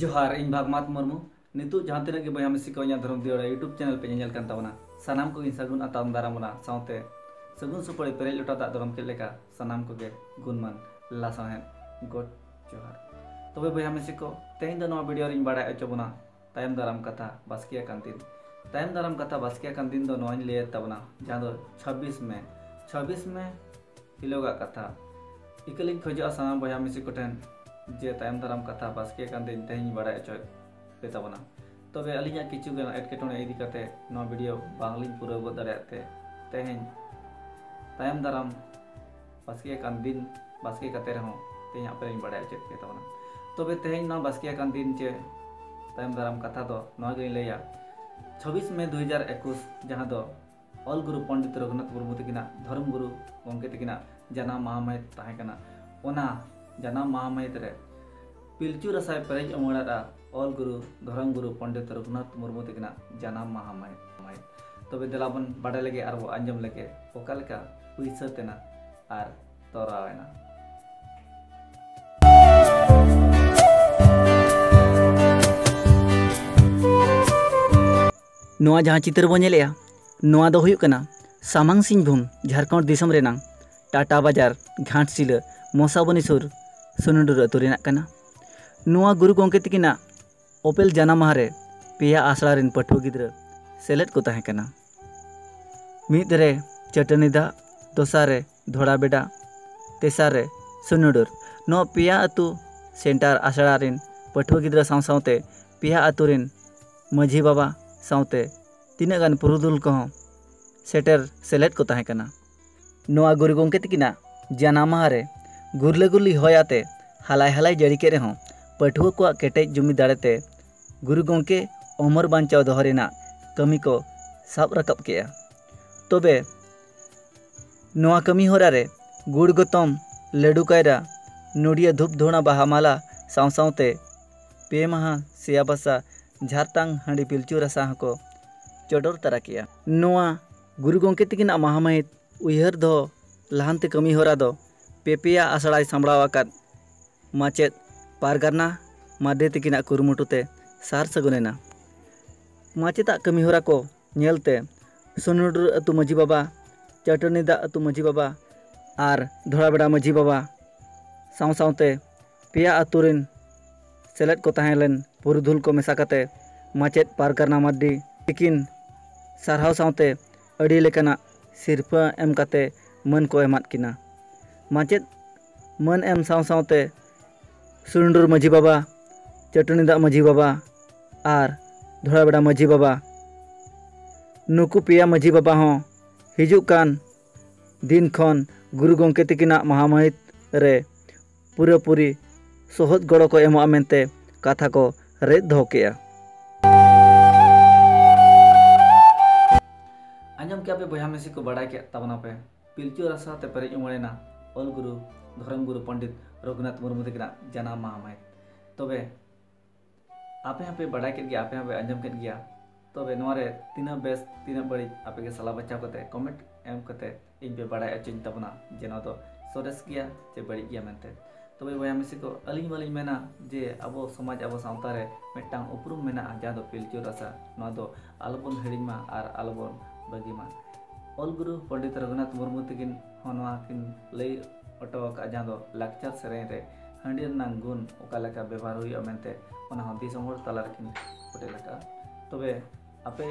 जोहार इन भागमात मुर्मू नितु जहाँ तीन बया मिसी को धर्म दियोड़ा यूट्यूब चैनल पे नेल कान ताबना सानाम को सगुन आताम दारामना साउते सगुन सुपड़ी पेरेज लोटा दाग दरम चेद लेका सानाम को गे गुणमान लासाहेन गोड जोहार तबे बया मिसी को तेहिं दो नवा वीडियो रिन बाड़ाय अचोबना तायम दाराम कथा बास्किया कान दिन तायम दाराम कथा बास्किया कान दिन दो नवाइन ले ताबना जहाँ दो 26 में हिलोगा कथा इकलिंग खोजा सानाम बया मिसी को ठेन जे तायम दाराम कथा बास्किया कान दिन तेहिं बाड़ाय अचो पे ताबना तबे अलिया किछु गन एटकेटोने इदी कते नवा वीडियो बांगलिंग पूरा गो दाड़ेते तेहिं तायम दाराम बास्किया कान दिन बास्किया कते रहो तेहिं आपे बाड़ाय अचो पे ताबना तबे तेहिं ना बास्किया कान दिन चे तायम दाराम कथा दो नवा गे लैया 26 मई 2021 जहाँ दो ऑल गुरु पंडित रघुनाथ मुर्मू तकिना धर्म गुरु गंके तकिना जनाम महामहित ताहे कना ओना जनाम महामहित रे पिलचू रसाय पेरेज अमड़ा ऑल गुरु धर्म गुरु पंडित रघुनाथ मुर्मू तकिना जनाम महामहित तबे देलाबन बाड़े लगे आर वो आंजम लगे ओका लेका उइसा तेना आर तोरावेना नोआ जहाँ चित्र बो नेलेया नोआ दो हुयुक कना सामांग सिंहभूम झारखंड दिसम रेनांग टाटा बाजार घाटसिला मोसाबनी सुर सुनुडुर अतु रेनाग कना नोआ गुरु गंके तकिना ओपेल जाना माहरे पेया आसड़ा रेन पठुआ गिद्रा सेलेद को ताहे कना मिद रे चटनी दा दोसार रे धोड़ा बेडा तेसार रे सुनुडुर no पेया अतु centre आसड़ा rain पठुआ गिद्रा Sao सावते पेया अतु rain माझी बाबा सावते तीना गान पुरुदुल को सेटर सेलेद को ताहे कना नोआ गुरु गंके तकिना जाना माहरे गुरले गुरली होयाते हलाय हलाय जड़ी के रहो पठुआ को केटेज जुमी दाड़ेते गुरु गंके उमर बांचाव दोहरेना कमी को साब रकब केया तबे नोआ कमी होरा रे गुड़ गतम लड्डू कायरा नोडिया धूप धोना बाहा माला साव सावते पे माहा सिया बसा झारतांग हांडी पिलचू रसा को चोडोर तरा किया नोआ गुरु गंके तकिना महामहित उयहर दो लहानते कमी होरा दो पेपिया आसड़ाय सामड़ावाकात माचेद पारगाना मादे तकिना कुरुमुटुते सार सगुनेना माचेदा कमी होरा को नेलते सुनुडुर अतु माझी बाबा चटनी दा अतु माझी बाबा आर धोड़ा बेड़ा माझी बाबा साव सावते पेया अतुरिन सेलेद को ताहेलेन पुरुधुल को मेसा कते माचेद पारगाना मादी तिकिन सारहाव सावते अड़ी लेकाना सिरफा एम कते मन को एमात किना माचेद मन एम साव सावते सुनुडुर माझी बाबा चटनी दा माझी बाबा आर धोड़ा बेड़ा माझी बाबा नुकु पेया माझी बाबा हों हिजुक कान दिन खन गुरु गंके तकिना महामहित रे पूरा पूरी सोहद गड़ो को एमोआ मेनते कथा को रेद दो केया आंजम क्या पे बया मिसी को बड़ा के ताबना पे पिलचू रसा ते पेरेज उमड़ेना ऑल गुरु धर्म गुरु पंडित रघुनाथ मुर्मू तकिना जनाम महामहित तबे आपे यहाँ पे बड़ा के गया आपे यहाँ पे आंजम के गया तबे नोरे तीना बेस तीना बड़ी आपे के सलाह बच्चा कते कमेंट एम कते इन पे बड़ा अचिन ताबना जेना तो सोरेस गया जे बड़ी गया मेनते तबे बया मिसी को अलिंग वालिंग मेना जे अबो समाज अबो सावता रे मिटांग उपरुम मेना जहाँ दो पिलचू रसा नोआ दो आलोबन हिड़िमा आर आलोबन बगीमा ऑल गुरु पंडित रघुनाथ मुर्मू तकिन होनवा किन लई अटो का जहाँ दो लाकचार सेरें रे हांडी रनांग गुण ओका लेका व्यवहार हुई मेनते ओना हो दिसम होड़ तला रकिन फुटे लेका तबे आपे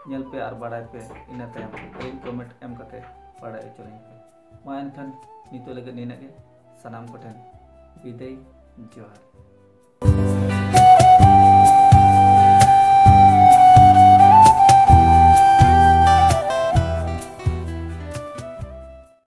नेल पे आर बाड़ाय पे इना तायम कमेंट एम कते बाड़ाय अचोलें पे मा एनखान नितो लगे निना गे सनाम को ठेन विदाय जोहार।